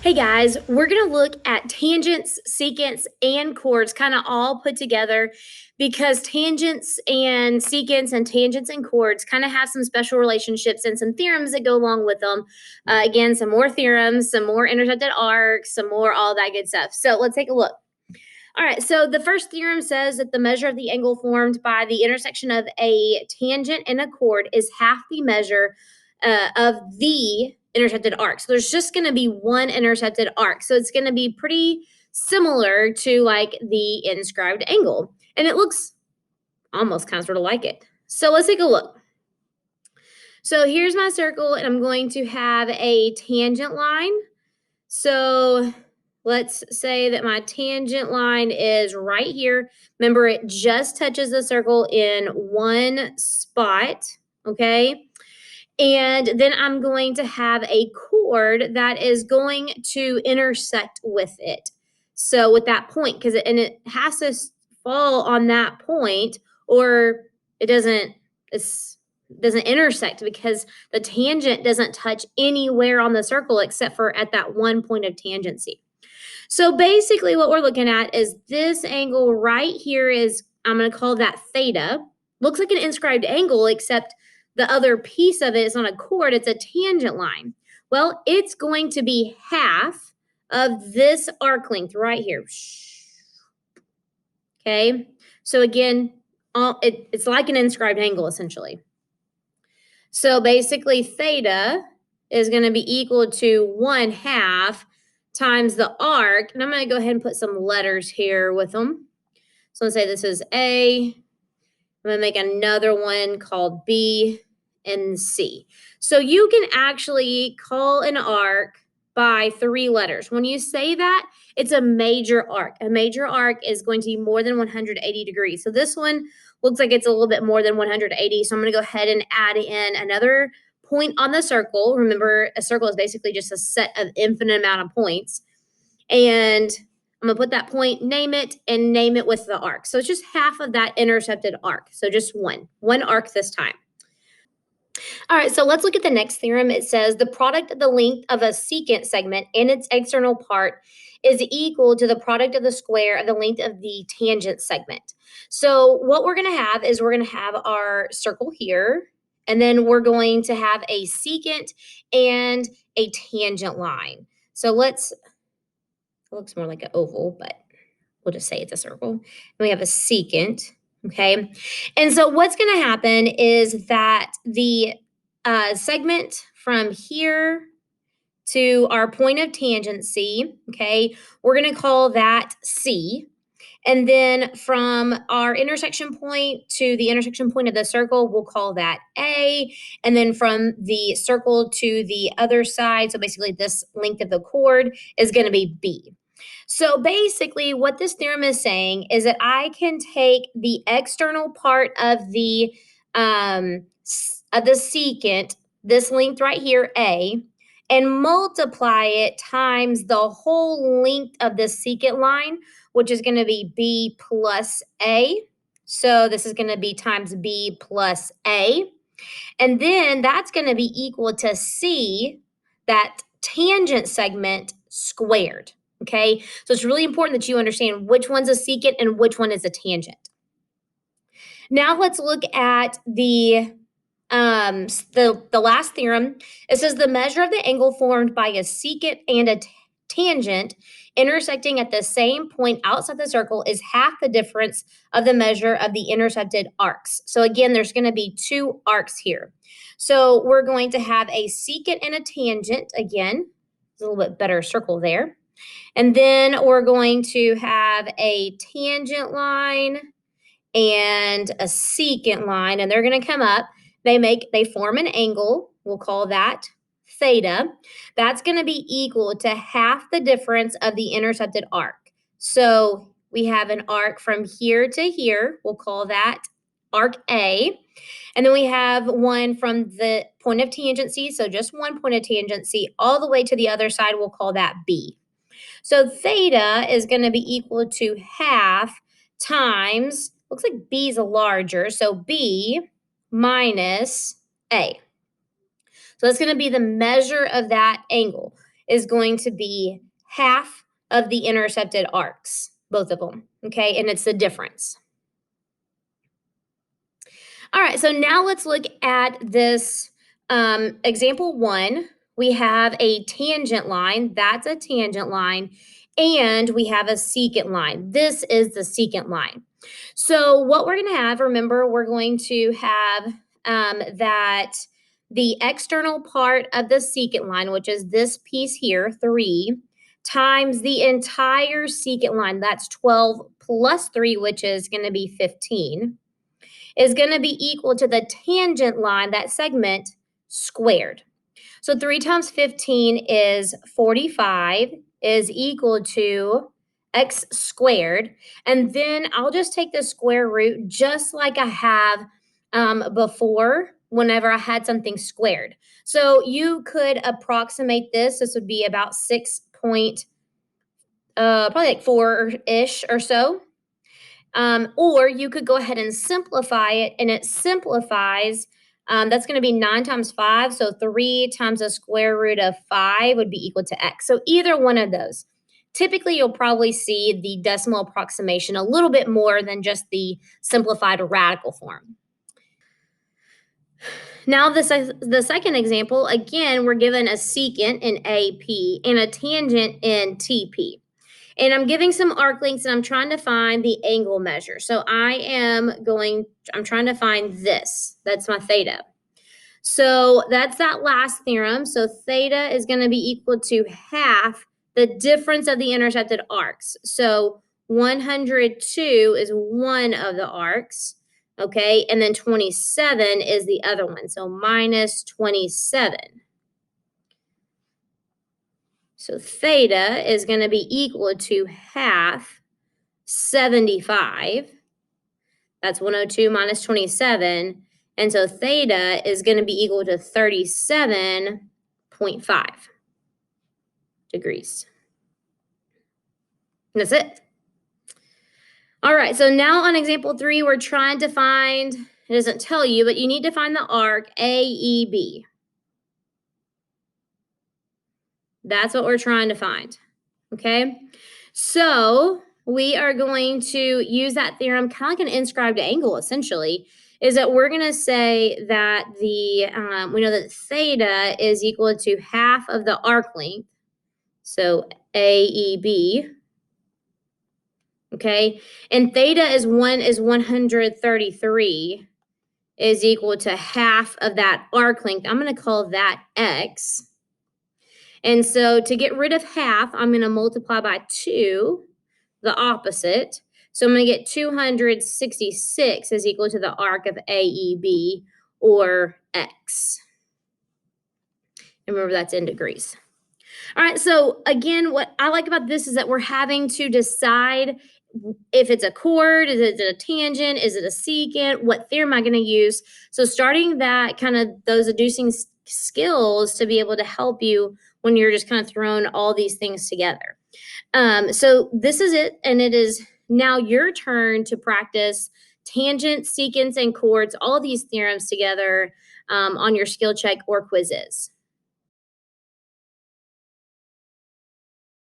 Hey guys, we're going to look at tangents, secants, and chords kind of all put together because tangents and secants and tangents and chords kind of have some special relationships and some theorems that go along with them. Again, some more theorems, some more intersected arcs, some more all that good stuff. So let's take a look. All right, so the first theorem says that the measure of the angle formed by the intersection of a tangent and a chord is half the measure of the intersected arc. So there's just going to be one intersected arc. So it's going to be pretty similar to like the inscribed angle. And it looks almost kind of sort of like it. So let's take a look. So here's my circle, and I'm going to have a tangent line. So let's say that my tangent line is right here. Remember, it just touches the circle in one spot, okay? And then I'm going to have a chord that is going to intersect with it. So with that point, because it has to fall on that point, or it doesn't intersect because the tangent doesn't touch anywhere on the circle except for at that one point of tangency. So basically what we're looking at is this angle right here is, I'm going to call that theta. Looks like an inscribed angle, except the other piece of it is not a chord, it's a tangent line. Well, it's going to be half of this arc length right here. Okay, so again, it's like an inscribed angle essentially. So basically theta is going to be equal to 1/2 times the arc. And I'm going to go ahead and put some letters here with them. So let's say this is A. I'm going to make another one called B and C. So you can actually call an arc by 3 letters. When you say that, it's a major arc. A major arc is going to be more than 180 degrees. So this one looks like it's a little bit more than 180. So I'm going to go ahead and add in another point on the circle. Remember, a circle is basically just a set of infinite amount of points. And I'm going to put that point, name it, and name it with the arc. So it's just half of that intercepted arc. So just one arc this time. All right, so let's look at the next theorem. It says the product of the length of a secant segment and its external part is equal to the product of the square of the length of the tangent segment. So what we're going to have is we're going to have our circle here, and then we're going to have a secant and a tangent line. So it looks more like an oval, but we'll just say it's a circle. And we have a secant, okay? And so what's going to happen is that the segment from here to our point of tangency, okay, we're going to call that C. And then from our intersection point to the intersection point of the circle, we'll call that A. And then from the circle to the other side, so basically this length of the chord is going to be B. So basically, what this theorem is saying is that I can take the external part of the secant, this length right here, A, and multiply it times the whole length of the secant line, which is going to be B plus A. So this is going to be times B plus A. And then that's going to be equal to C, that tangent segment squared. Okay, so it's really important that you understand which one's a secant and which one is a tangent. Now let's look at the last theorem. It says the measure of the angle formed by a secant and a tangent intersecting at the same point outside the circle is half the difference of the measure of the intersected arcs. So again, there's going to be 2 arcs here. So we're going to have a secant and a tangent again. It's a little bit better circle there. And then we're going to have a tangent line and a secant line, and they're going to come up. They form an angle. We'll call that theta. That's going to be equal to half the difference of the intercepted arc. So we have an arc from here to here. We'll call that arc A. And then we have one from the point of tangency, so just one point of tangency, all the way to the other side. We'll call that B. So theta is going to be equal to half times, looks like B is larger, so B minus A. So that's going to be the measure of that angle. is going to be half of the intercepted arcs, both of them, okay? And it's the difference. All right, so now let's look at this example 1. We have a tangent line. That's a tangent line. And we have a secant line. This is the secant line. So what we're going to have, remember, we're going to have that the external part of the secant line, which is this piece here, 3, times the entire secant line, that's 12 plus 3, which is going to be 15, is going to be equal to the tangent line, that segment, squared. So 3 times 15 is 45, is equal to x squared. And then I'll just take the square root just like I have before whenever I had something squared. So you could approximate this. This would be about 6 point, probably like 4-ish or so. Or you could go ahead and simplify it, and it simplifies. That's going to be 9 times 5. So 3 times the square root of 5 would be equal to x. So either one of those. Typically, you'll probably see the decimal approximation a little bit more than just the simplified radical form. Now, the second example, again, we're given a secant in AP and a tangent in TP. And I'm giving some arc lengths and I'm trying to find the angle measure. So I'm trying to find this. That's my theta. So that's that last theorem. So theta is going to be equal to half the difference of the intercepted arcs. So 102 is one of the arcs, okay? And then 27 is the other one. So minus 27. So theta is going to be equal to half 75. That's 102 minus 27. And so theta is going to be equal to 37.5 degrees. And that's it. All right, so now on example 3, we're trying to find, it doesn't tell you, but you need to find the arc AEB. That's what we're trying to find, okay? So we are going to use that theorem, kind of like an inscribed angle, essentially, is that we're going to say that we know that theta is equal to half of the arc length, so AEB, okay? And theta is 133, is equal to half of that arc length. I'm going to call that x. And so to get rid of half, I'm going to multiply by 2, the opposite. So I'm going to get 266 is equal to the arc of AEB, or x. And remember, that's in degrees. All right, so again, what I like about this is that we're having to decide if it's a chord, is it a tangent, is it a secant, what theorem am I going to use? So starting that, kind of those deducing skills to be able to help you when you're just kind of throwing all these things together. So this is it, and it is now your turn to practice tangents, secants, and chords, all these theorems together on your skill check or quizzes.